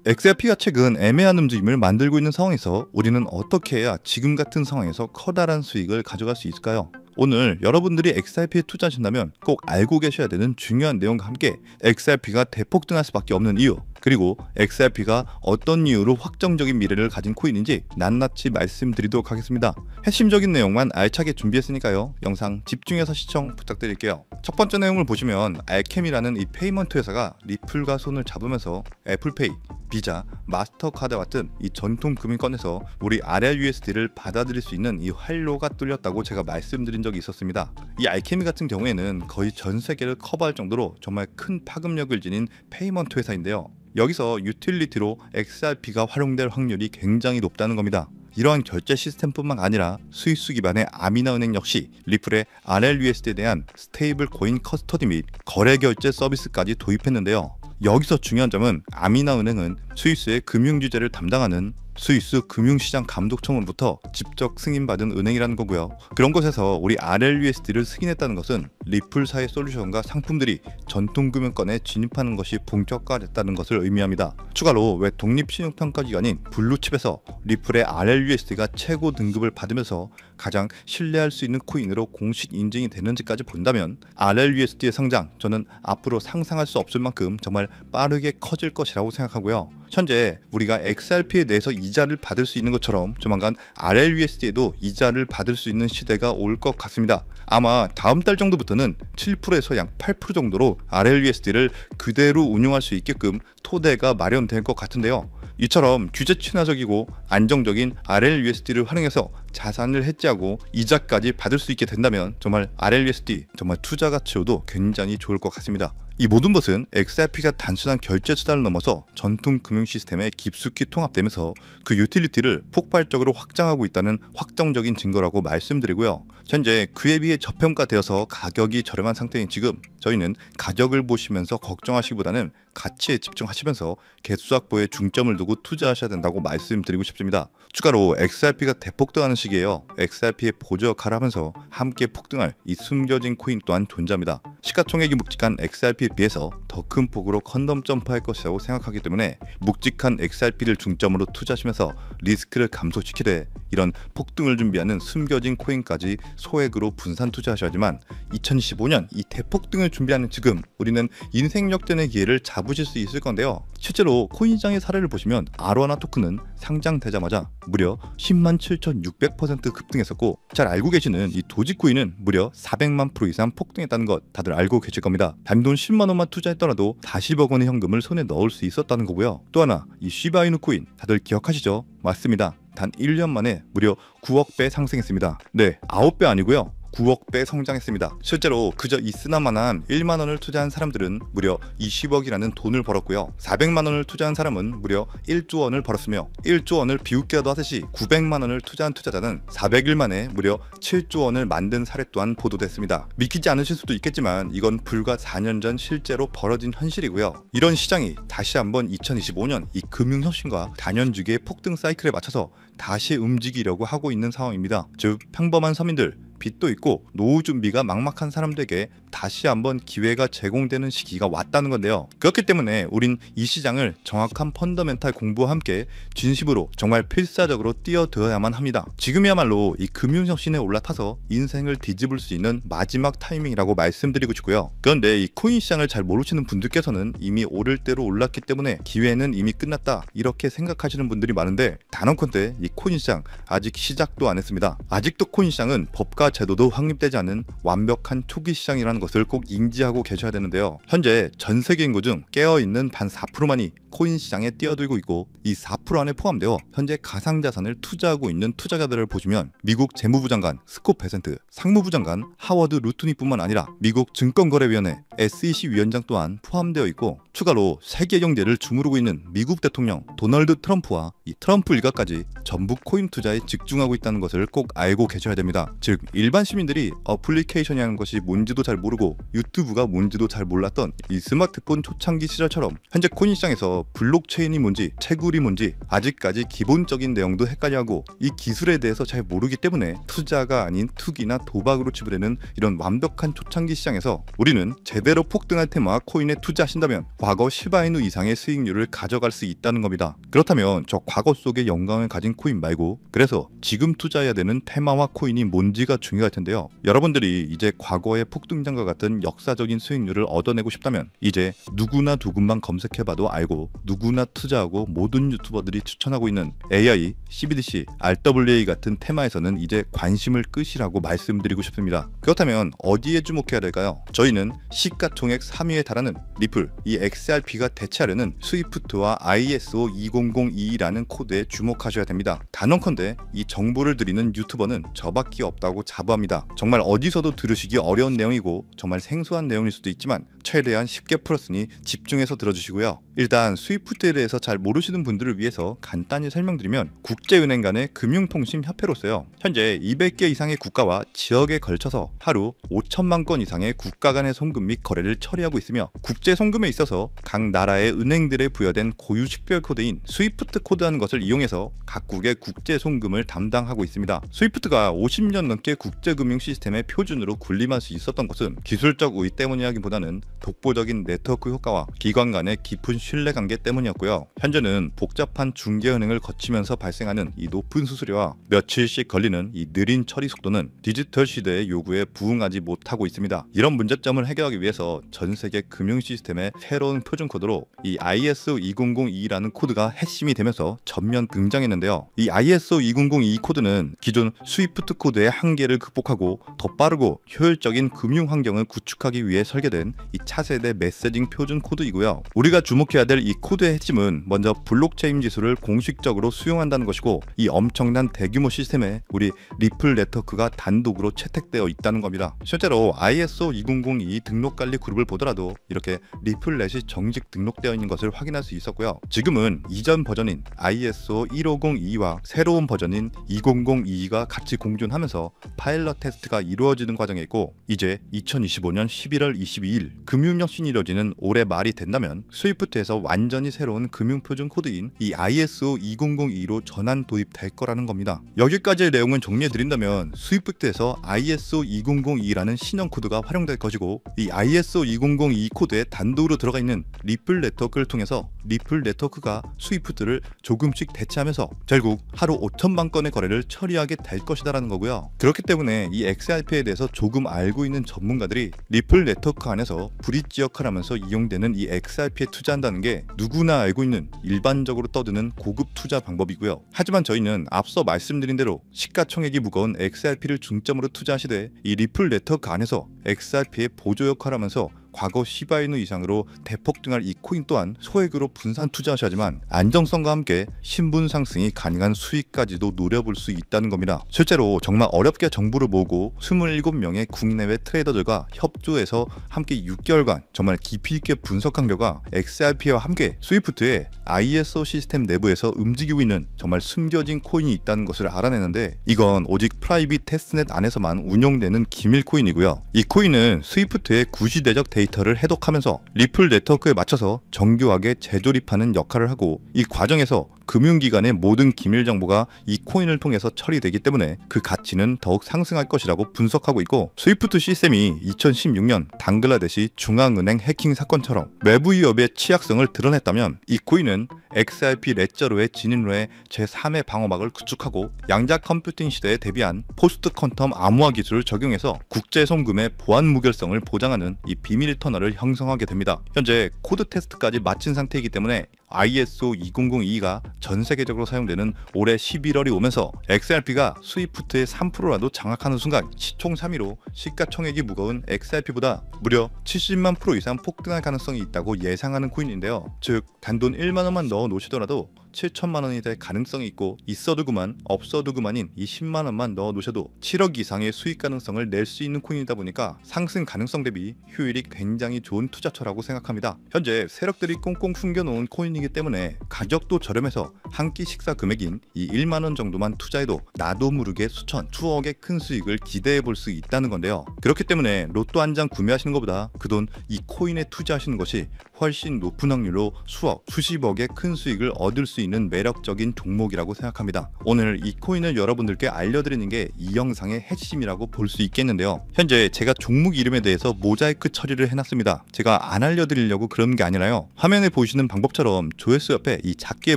XRP가 최근 애매한 움직임을 만들고 있는 상황에서 우리는 어떻게 해야 지금 같은 상황에서 커다란 수익을 가져갈 수 있을까요? 오늘 여러분들이 XRP에 투자하신다면 꼭 알고 계셔야 되는 중요한 내용과 함께 XRP가 대폭등할 수밖에 없는 이유, 그리고 XRP가 어떤 이유로 확정적인 미래를 가진 코인인지 낱낱이 말씀드리도록 하겠습니다. 핵심적인 내용만 알차게 준비했으니까요. 영상 집중해서 시청 부탁드릴게요. 첫 번째 내용을 보시면 알케미라는 이 페이먼트 회사가 리플과 손을 잡으면서 애플페이, 비자, 마스터카드 같은 이 전통 금융권에서 우리 RLUSD를 받아들일 수 있는 이 활로가 뚫렸다고 제가 말씀드린 적이 있었습니다. 이 알케미 같은 경우에는 거의 전 세계를 커버할 정도로 정말 큰 파급력을 지닌 페이먼트 회사인데요. 여기서 유틸리티로 XRP가 활용될 확률이 굉장히 높다는 겁니다. 이러한 결제 시스템뿐만 아니라 스위스 기반의 아미나은행 역시 리플의 RLUSD에 대한 스테이블 코인 커스터디 및 거래 결제 서비스까지 도입했는데요. 여기서 중요한 점은 아미나은행은 스위스의 금융 규제를 담당하는 스위스 금융시장 감독청으로부터 직접 승인받은 은행이라는 거고요. 그런 곳에서 우리 RLUSD를 승인했다는 것은 리플사의 솔루션과 상품들이 전통금융권에 진입하는 것이 본격화됐다는 것을 의미합니다. 추가로 왜 독립신용평가기관인 블루칩에서 리플의 RLUSD가 최고 등급을 받으면서 가장 신뢰할 수 있는 코인으로 공식 인증이 되는지까지 본다면 RLUSD의 성장, 저는 앞으로 상상할 수 없을 만큼 정말 빠르게 커질 것이라고 생각하고요. 현재 우리가 XRP에 대해서 이자를 받을 수 있는 것처럼 조만간 RLUSD에도 이자를 받을 수 있는 시대가 올 것 같습니다. 아마 다음 달 정도부터는 7%에서 약 8% 정도로 RLUSD를 그대로 운용할 수 있게끔 토대가 마련될 것 같은데요. 이처럼 규제 친화적이고 안정적인 RLUSD를 활용해서 자산을 해지하고 이자까지 받을 수 있게 된다면 정말 RLUSD 정말 투자 가치로도 굉장히 좋을 것 같습니다. 이 모든 것은 XRP가 단순한 결제 수단을 넘어서 전통 금융 시스템에 깊숙이 통합되면서 그 유틸리티를 폭발적으로 확장하고 있다는 확정적인 증거라고 말씀드리고요. 현재 그에 비해 저평가되어서 가격이 저렴한 상태인 지금 저희는 가격을 보시면서 걱정하시기보다는 가치에 집중하시면서 개수 확보에 중점을 두고 투자하셔야 된다고 말씀드리고 싶습니다. 추가로 XRP가 대폭등하는 시기에요. XRP의 보조 역할을 하면서 함께 폭등할 이 숨겨진 코인 또한 존재합니다. 시가총액이 묵직한 XRP에 비해서 더 큰 폭으로 컨덤 점프할 것이라고 생각하기 때문에 묵직한 XRP를 중점으로 투자하시면서 리스크를 감소시키되 이런 폭등을 준비하는 숨겨진 코인까지 소액으로 분산 투자하셔야지만 2025년 이 대폭등을 준비하는 지금 우리는 인생 역전의 기회를 잡으실 수 있을 건데요. 실제로 코인 시장의 사례를 보시면 아로하나 토큰은 상장되자마자 무려 107,600% 급등했었고, 잘 알고 계시는 이 도지코인은 무려 400만 % 이상 폭등했다는 것 다들 알고 계실 겁니다. 단돈 10만 원만 투자했더라도 40억 원의 현금을 손에 넣을 수 있었다는 거고요. 또 하나, 이 시바이누 코인 다들 기억하시죠? 맞습니다. 단 1년 만에 무려 9억 배 상승했습니다. 네, 9배 아니고요. 9억 배 성장했습니다. 실제로 그저 있으나마나한 1만 원을 투자한 사람들은 무려 20억이라는 돈을 벌었고요. 400만 원을 투자한 사람은 무려 1조 원을 벌었으며 1조 원을 비웃기라도 하듯이 900만 원을 투자한 투자자는 400일 만에 무려 7조 원을 만든 사례 또한 보도됐습니다. 믿기지 않으실 수도 있겠지만 이건 불과 4년 전 실제로 벌어진 현실이고요. 이런 시장이 다시 한번 2025년 이 금융혁신과 단연주기의 폭등 사이클에 맞춰서 다시 움직이려고 하고 있는 상황입니다. 즉 평범한 서민들, 빚도 있고 노후 준비가 막막한 사람들에게 다시 한번 기회가 제공되는 시기가 왔다는 건데요. 그렇기 때문에 우린 이 시장을 정확한 펀더멘탈 공부와 함께 진심으로 정말 필사적으로 뛰어들어야만 합니다. 지금이야말로 이 금융혁신에 올라타서 인생을 뒤집을 수 있는 마지막 타이밍이라고 말씀드리고 싶고요. 그런데 이 코인 시장을 잘 모르시는 분들께서는 이미 오를 대로 올랐기 때문에 기회는 이미 끝났다 이렇게 생각하시는 분들이 많은데, 단언컨대 이 코인 시장 아직 시작도 안 했습니다. 아직도 코인 시장은 법과 제도도 확립되지 않은 완벽한 초기 시장이라는 것을 꼭 인지하고 계셔야 되는데요. 현재 전 세계 인구 중 깨어있는 반 4%만이 코인 시장에 뛰어들고 있고, 이 4% 안에 포함되어 현재 가상자산을 투자하고 있는 투자자들을 보시면 미국 재무부 장관 스콧 베센트, 상무부 장관 하워드 루트니뿐만 아니라 미국 증권거래위원회 SEC 위원장 또한 포함되어 있고, 추가로 세계 경제를 주무르고 있는 미국 대통령 도널드 트럼프와 이 트럼프 일가까지 전부 코인 투자에 집중하고 있다는 것을 꼭 알고 계셔야 됩니다. 즉 일반 시민들이 어플리케이션이라는 것이 뭔지도 잘 모르고 유튜브가 뭔지도 잘 몰랐던 이 스마트폰 초창기 시절처럼 현재 코인 시장에서 블록체인이 뭔지 채굴이 뭔지 아직까지 기본적인 내용도 헷갈려하고 이 기술에 대해서 잘 모르기 때문에 투자가 아닌 투기나 도박으로 치부되는 이런 완벽한 초창기 시장에서 우리는 제대로 폭등할 테마와 코인에 투자하신다면 과거 시바이누 이상의 수익률을 가져갈 수 있다는 겁니다. 그렇다면 저 과거 속의 영광을 가진 코인 말고 그래서 지금 투자해야 되는 테마와 코인이 뭔지가 중요할 텐데요. 여러분들이 이제 과거의 폭등장과 같은 역사적인 수익률을 얻어내고 싶다면 이제 누구나 조금만 검색해봐도 알고 누구나 투자하고 모든 유튜버들이 추천하고 있는 AI, CBDC, RWA 같은 테마에서는 이제 관심을 끄시라고 말씀드리고 싶습니다. 그렇다면 어디에 주목해야 될까요? 저희는 시가총액 3위에 달하는 리플, 이 XRP가 대체하려는 스위프트와 ISO 20022라는 코드에 주목하셔야 됩니다. 단언컨대 이 정보를 드리는 유튜버는 저밖에 없다고 자부합니다. 정말 어디서도 들으시기 어려운 내용이고 정말 생소한 내용일 수도 있지만 최대한 쉽게 풀었으니 집중해서 들어주시고요. 일단 스위프트에 대해서 잘 모르시는 분들을 위해서 간단히 설명드리면 국제은행 간의 금융통신협회로서요. 현재 200개 이상의 국가와 지역에 걸쳐서 하루 5천만 건 이상의 국가 간의 송금 및 거래를 처리하고 있으며 국제 송금에 있어서 각 나라의 은행들에 부여된 고유 식별 코드인 스위프트 코드라는 것을 이용해서 각국의 국제 송금을 담당하고 있습니다. 스위프트가 50년 넘게 국제금융 시스템의 표준으로 군림할 수 있었던 것은 기술적 우위 때문이라기보다는 독보적인 네트워크 효과와 기관 간의 깊은 신뢰관계 때문이었고요. 현재는 복잡한 중개은행을 거치면서 발생하는 이 높은 수수료와 며칠씩 걸리는 이 느린 처리 속도는 디지털 시대의 요구에 부응하지 못하고 있습니다. 이런 문제점을 해결하기 위해서 전 세계 금융 시스템의 새로운 표준 코드로 이 ISO 2002라는 코드가 핵심이 되면서 전면 등장했는데요. 이 ISO 2002 코드는 기존 스위프트 코드의 한계를 극복하고 더 빠르고 효율적인 금융 환경을 구축하기 위해 설계된 이 차세대 메시징 표준 코드이고요. 우리가 주목해야 될 이 코드의 핵심은 먼저 블록체인 기술을 공식적으로 수용한다는 것이고 이 엄청난 대규모 시스템에 우리 리플 네트워크가 단독으로 채택되어 있다는 겁니다. 실제로 ISO 2002 등록관리 그룹을 보더라도 이렇게 리플넷이 정식 등록되어 있는 것을 확인할 수 있었고요. 지금은 이전 버전인 ISO 1502와 새로운 버전인 2002가 같이 공존하면서 파일럿 테스트가 이루어지는 과정에 있고 이제 2025년 11월 22일 금융혁신이 이루어지는 올해 말이 된다면 스위프트에서 완전히 새로운 금융표준 코드인 이 ISO 2002로 전환 도입될 거라는 겁니다. 여기까지의 내용을 정리해드린다면 스위프트에서 ISO 2002라는 신형 코드가 활용될 것이고 이 ISO 2002 코드에 단독으로 들어가 있는 리플 네트워크를 통해서 리플 네트워크가 스위프트를 조금씩 대체하면서 결국 하루 5천만 건의 거래를 처리하게 될 것이다라는 거고요. 그렇기 때문에 이 XRP에 대해서 조금 알고 있는 전문가들이 리플 네트워크 안에서 브릿지 역할을 하면서 이용되는 이 XRP에 투자한다는 게 누구나 알고 있는 일반적으로 떠드는 고급 투자 방법이고요. 하지만 저희는 앞서 말씀드린 대로 시가총액이 무거운 XRP를 중점으로 투자하시되 이 리플 네트워크 안에서 XRP의 보조 역할을 하면서 과거 시바이누 이상으로 대폭등할 이 코인 또한 소액으로 분산 투자하셔야 하지만 안정성과 함께 신분 상승이 가능한 수익까지도 노려볼 수 있다는 겁니다. 실제로 정말 어렵게 정보를 모으고 27명의 국내외 트레이더들과 협조해서 함께 6개월간 정말 깊이 있게 분석한 결과 XRP와 함께 스위프트의 ISO 시스템 내부에서 움직이고 있는 정말 숨겨진 코인이 있다는 것을 알아내는데 이건 오직 프라이빗 테스트넷 안에서만 운영되는 기밀 코인이고요. 이 코인은 스위프트의 구시대적 데이터를 해독하면서 리플 네트워크에 맞춰서 정교하게 재조립하는 역할을 하고 이 과정에서 금융기관의 모든 기밀 정보가 이 코인을 통해서 처리되기 때문에 그 가치는 더욱 상승할 것이라고 분석하고 있고 스위프트 시스템이 2016년 방글라데시 중앙은행 해킹 사건처럼 외부 위협의 취약성을 드러냈다면 이 코인은 XRP 레저로의 진입로의 제3의 방어막을 구축하고 양자 컴퓨팅 시대에 대비한 포스트 퀀텀 암호화 기술을 적용해서 국제 송금의 보안 무결성을 보장하는 이 비밀 터널을 형성하게 됩니다. 현재 코드 테스트까지 마친 상태이기 때문에 ISO 2002가 전 세계적으로 사용되는 올해 11월이 오면서 XRP가 스위프트의 3%라도 장악하는 순간 시총 3위로 시가총액이 무거운 XRP보다 무려 70만 % 이상 폭등할 가능성이 있다고 예상하는 코인인데요. 즉 단돈 1만 원만 넣어 놓으시더라도 7천만 원이 될 가능성이 있고, 있어도 그만 없어도 그만인 이 10만 원만 넣어 놓으셔도 7억 이상의 수익 가능성을 낼 수 있는 코인이다 보니까 상승 가능성 대비 효율이 굉장히 좋은 투자처라고 생각합니다. 현재 세력들이 꽁꽁 숨겨놓은 코인이기 때문에 가격도 저렴해서 한 끼 식사 금액인 이 1만 원 정도만 투자해도 나도 모르게 수천, 수억의 큰 수익을 기대해 볼 수 있다는 건데요. 그렇기 때문에 로또 한 장 구매하시는 것보다 그 돈 이 코인에 투자하시는 것이 훨씬 높은 확률로 수억, 수십억의 큰 수익을 얻을 수 있는 매력적인 종목이라고 생각합니다. 오늘 이 코인을 여러분들께 알려드리는 게 이 영상의 핵심이라고 볼 수 있겠는데요. 현재 제가 종목 이름에 대해서 모자이크 처리를 해놨습니다. 제가 안 알려드리려고 그런 게 아니라요. 화면에 보이시는 방법처럼 조회수 옆에 이 작게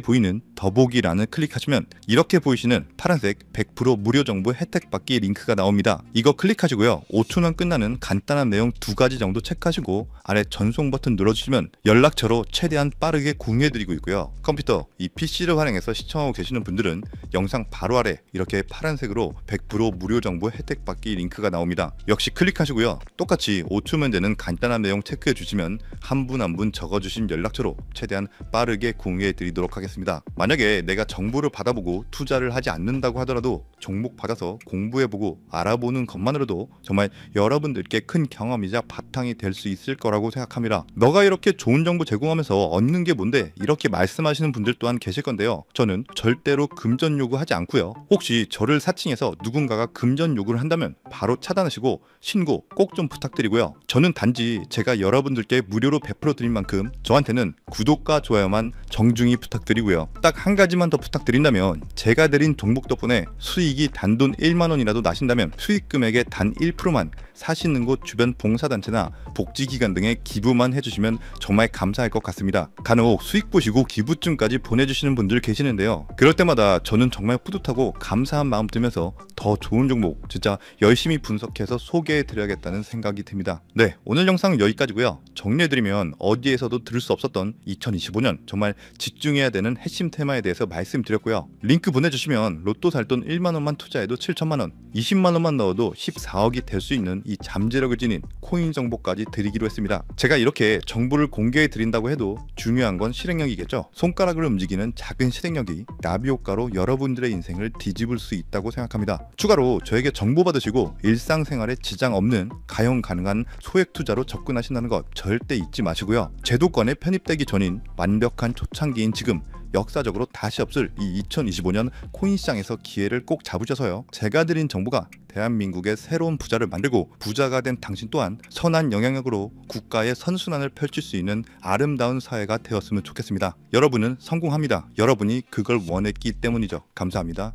보이는 더보기란을 클릭하시면 이렇게 보이시는 파란색 100% 무료 정보 혜택 받기 링크가 나옵니다. 이거 클릭하시고요. 5초면 끝나는 간단한 내용 2가지 정도 체크하시고 아래 전송 버튼 눌러주시면 연락처로 최대한 빠르게 공유해드리고 있고요. 컴퓨터, 이 PC를 활용해서 시청하고 계시는 분들은 영상 바로 아래 이렇게 파란색으로 100% 무료 정보 혜택 받기 링크가 나옵니다. 역시 클릭하시고요. 똑같이 5초면 되는 간단한 내용 체크해 주시면 한 분 한 분 적어주신 연락처로 최대한 빠르게 공유해 드리도록 하겠습니다. 만약에 내가 정보를 받아보고 투자를 하지 않는다고 하더라도 종목 받아서 공부해보고 알아보는 것만으로도 정말 여러분들께 큰 경험이자 바탕이 될 수 있을 거라고 생각합니다. 너가 이렇게 좋은 정보 제공하면서 얻는 게 뭔데? 이렇게 말씀하시는 분들 또한 계실 건데요. 저는 절대로 금전 요구하지 않고요. 혹시 저를 사칭해서 누군가가 금전 요구를 한다면 바로 차단하시고 신고 꼭 좀 부탁드리고요. 저는 단지 제가 여러분들께 무료로 베풀어 드린 만큼 저한테는 구독과 좋아요만 정중히 부탁드리고요. 딱 한 가지만 더 부탁드린다면 제가 드린 종목 덕분에 수익이 단돈 1만 원이라도 나신다면 수익 금액의 단 1%만 사시는 곳 주변 봉사단체나 복지기관 등에 기부만 해주시면 정말 감사할 것 같습니다. 간혹 수익 보시고 기부증까지 보내주시는 분들 계시는데요. 그럴 때마다 저는 정말 뿌듯하고 감사한 마음 들면서 더 좋은 종목 진짜 열심히 분석해서 소개해드려야겠다는 생각이 듭니다. 네, 오늘 영상은 여기까지고요. 정리해드리면 어디에서도 들을 수 없었던 2025년 정말 집중해야 되는 핵심 테마에 대해서 말씀드렸고요. 링크 보내주시면 로또 살 돈 1만 원만 투자해도 7천만 원, 20만 원만 넣어도 14억이 될 수 있는 이 잠재력을 지닌 코인 정보까지 드리기로 했습니다. 제가 이렇게 정보를 공개해 드린다고 해도 중요한 건 실행력이겠죠. 손가락을 움직이는 작은 실행력이 나비 효과로 여러분들의 인생을 뒤집을 수 있다고 생각합니다. 추가로 저에게 정보 받으시고 일상생활에 지장 없는 가용 가능한 소액 투자로 접근하신다는 것 절대 잊지 마시고요. 제도권에 편입되기 전인 완벽한 초창기인 지금 역사적으로 다시 없을 이 2025년 코인 시장에서 기회를 꼭 잡으셔서요. 제가 드린 정보가 대한민국의 새로운 부자를 만들고 부자가 된 당신 또한 선한 영향력으로 국가의 선순환을 펼칠 수 있는 아름다운 사회가 되었으면 좋겠습니다. 여러분은 성공합니다. 여러분이 그걸 원했기 때문이죠. 감사합니다.